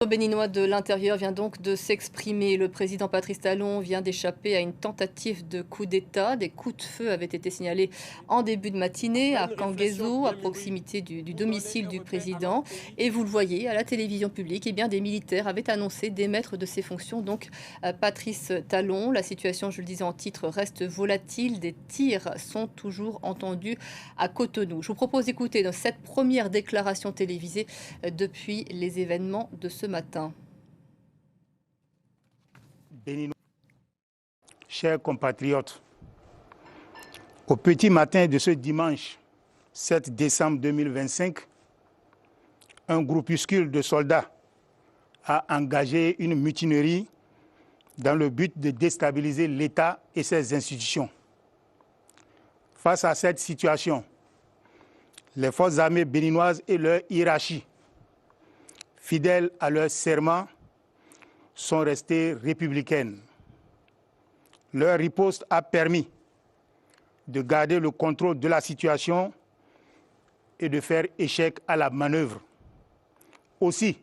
Le béninois de l'Intérieur vient donc de s'exprimer. Le président Patrice Talon vient d'échapper à une tentative de coup d'État. Des coups de feu avaient été signalés en début de matinée à Kanguézo, à proximité du domicile du président. Et vous le voyez à la télévision publique, eh bien, des militaires avaient annoncé démettre de ses fonctions donc Patrice Talon. La situation, je le disais en titre, reste volatile. Des tirs sont toujours entendus à Cotonou. Je vous propose d'écouter cette première déclaration télévisée depuis les événements de ce matin. Béninois, chers compatriotes, au petit matin de ce dimanche 7 décembre 2025, un groupuscule de soldats a engagé une mutinerie dans le but de déstabiliser l'État et ses institutions. Face à cette situation, les forces armées béninoises et leur hiérarchie, fidèles à leur serment, sont restées républicaines. Leur riposte a permis de garder le contrôle de la situation et de faire échec à la manœuvre. Aussi,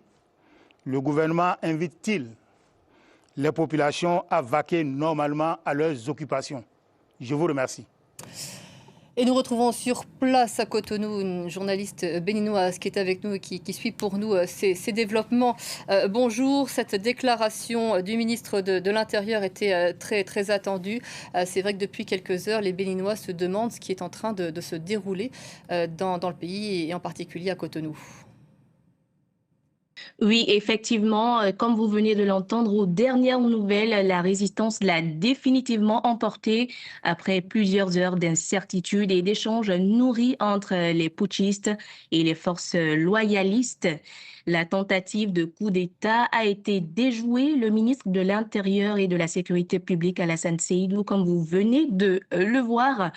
le gouvernement invite-t-il les populations à vaquer normalement à leurs occupations. Je vous remercie. Et nous retrouvons sur place à Cotonou une journaliste béninoise qui est avec nous et qui suit pour nous ces développements. Bonjour, cette déclaration du ministre de l'Intérieur était très attendue. C'est vrai que depuis quelques heures, les Béninois se demandent ce qui est en train de se dérouler dans le pays et en particulier à Cotonou. Oui, effectivement, comme vous venez de l'entendre, aux dernières nouvelles, la résistance l'a définitivement emporté après plusieurs heures d'incertitude et d'échanges nourris entre les putschistes et les forces loyalistes. La tentative de coup d'État a été déjouée. Le ministre de l'Intérieur et de la Sécurité publique, Alassane Seydou, comme vous venez de le voir,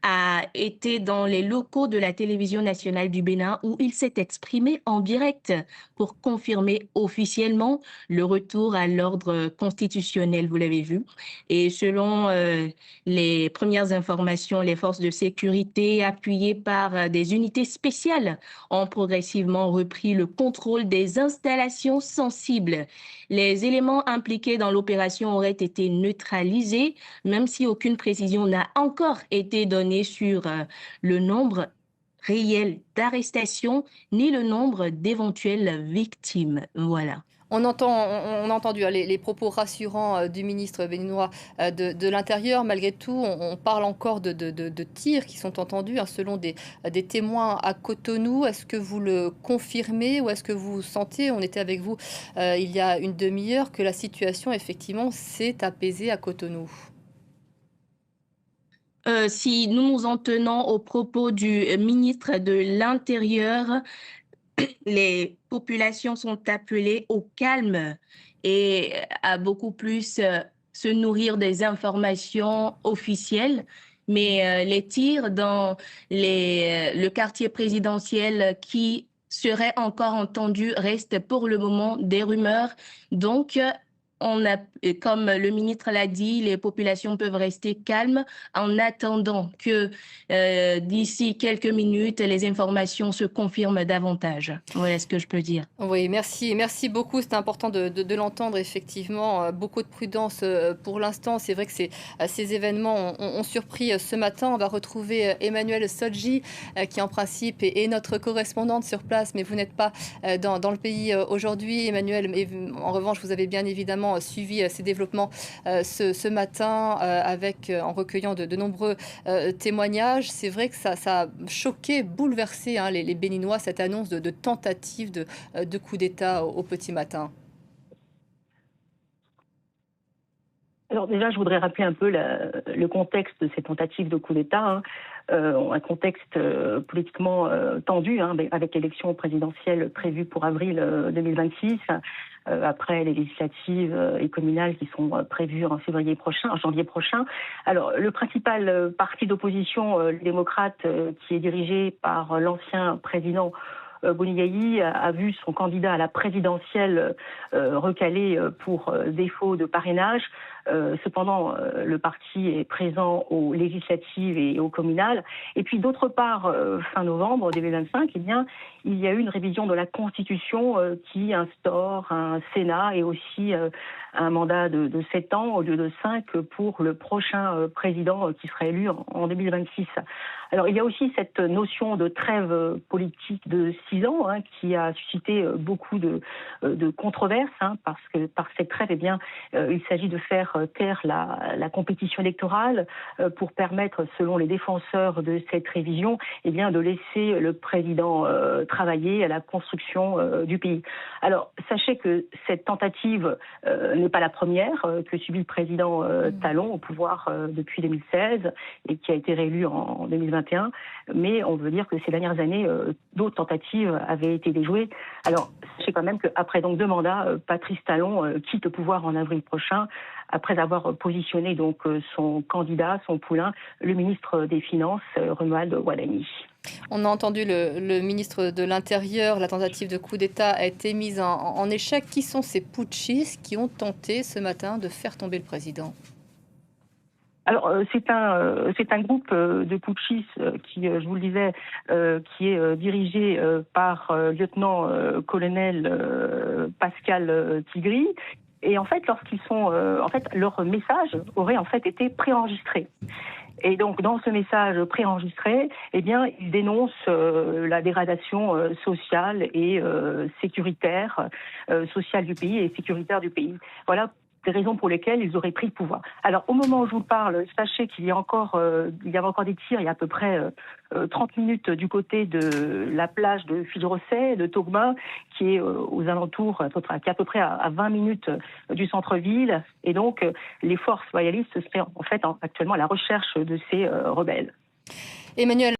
a été dans les locaux de la télévision nationale du Bénin où il s'est exprimé en direct pour confirmer officiellement le retour à l'ordre constitutionnel, vous l'avez vu. Et selon les premières informations, les forces de sécurité appuyées par des unités spéciales ont progressivement repris le contrôle des installations sensibles. Les éléments impliqués dans l'opération auraient été neutralisés, même si aucune précision n'a encore été donnée sur le nombre réel d'arrestations ni le nombre d'éventuelles victimes. Voilà. On a entendu les propos rassurants du ministre béninois de l'Intérieur. Malgré tout, on parle encore de tirs qui sont entendus selon des témoins à Cotonou. Est-ce que vous le confirmez ou est-ce que vous sentez, on était avec vous il y a une demi-heure, que la situation effectivement s'est apaisée à Cotonou? Si nous nous en tenons aux propos du ministre de l'Intérieur, les populations sont appelées au calme et à beaucoup plus se nourrir des informations officielles. Mais les tirs dans le quartier présidentiel qui seraient encore entendus restent pour le moment des rumeurs. Donc, comme le ministre l'a dit, les populations peuvent rester calmes en attendant que d'ici quelques minutes, les informations se confirment davantage. Voilà ce que je peux dire. Oui, merci beaucoup. C'était important de l'entendre, effectivement. Beaucoup de prudence pour l'instant. C'est vrai que ces événements ont surpris ce matin. On va retrouver Emmanuelle Sodji, qui en principe est notre correspondante sur place, mais vous n'êtes pas dans le pays aujourd'hui, Emmanuelle. Mais en revanche, vous avez bien évidemment suivi ces développements ce matin en recueillant de nombreux témoignages. C'est vrai que ça a choqué, bouleversé les Béninois, cette annonce de tentative de coup d'État au petit matin. Alors déjà, je voudrais rappeler un peu le contexte de ces tentatives de coup d'État. Un contexte politiquement tendu, avec l'élection présidentielle prévue pour avril 2026, après les législatives et communales qui sont prévues en janvier prochain. Alors, le principal parti d'opposition, le démocrate, qui est dirigé par l'ancien président Boni Yayi, a vu son candidat à la présidentielle recalé pour défaut de parrainage. Cependant, le parti est présent aux législatives et aux communales. Et puis d'autre part, fin novembre 2025, eh bien, il y a eu une révision de la Constitution qui instaure un Sénat et aussi un mandat de 7 ans au lieu de 5 pour le prochain président qui sera élu en 2026. Alors il y a aussi cette notion de trêve politique de 6 ans qui a suscité beaucoup de controverses parce que par cette trêve, eh bien, il s'agit de faire taire la compétition électorale pour permettre, selon les défenseurs de cette révision, eh bien, de laisser le président travailler à la construction du pays. Alors sachez que cette tentative n'est pas la première que subit le président Talon au pouvoir depuis 2016 et qui a été réélu en 2021. Mais on veut dire que ces dernières années, d'autres tentatives avaient été déjouées. Alors sachez quand même qu'après donc 2 mandats, Patrice Talon quitte le pouvoir en avril prochain après avoir positionné donc son candidat, son poulain, le ministre des Finances, Romuald Wadani. On a entendu le ministre de l'Intérieur, la tentative de coup d'État a été mise en échec. Qui sont ces putschistes qui ont tenté ce matin de faire tomber le président ? Alors c'est un groupe de putschistes qui, je vous le disais, qui est dirigé par lieutenant-colonel Pascal Tigri. Et en fait, lorsqu'ils sont, leur message aurait en fait été préenregistré. Et donc, dans ce message préenregistré, eh bien, ils dénoncent la dégradation sociale et sécuritaire, sociale du pays et sécuritaire du pays. Voilà des raisons pour lesquelles ils auraient pris le pouvoir. Alors, au moment où je vous parle, sachez qu'il y a encore, il y avait encore des tirs il y a à peu près 30 minutes du côté de la plage de Fil-Rosset, de Togma, qui est aux alentours, qui est à peu près à 20 minutes du centre-ville. Et donc, les forces loyalistes seraient en fait actuellement à la recherche de ces rebelles. Emmanuel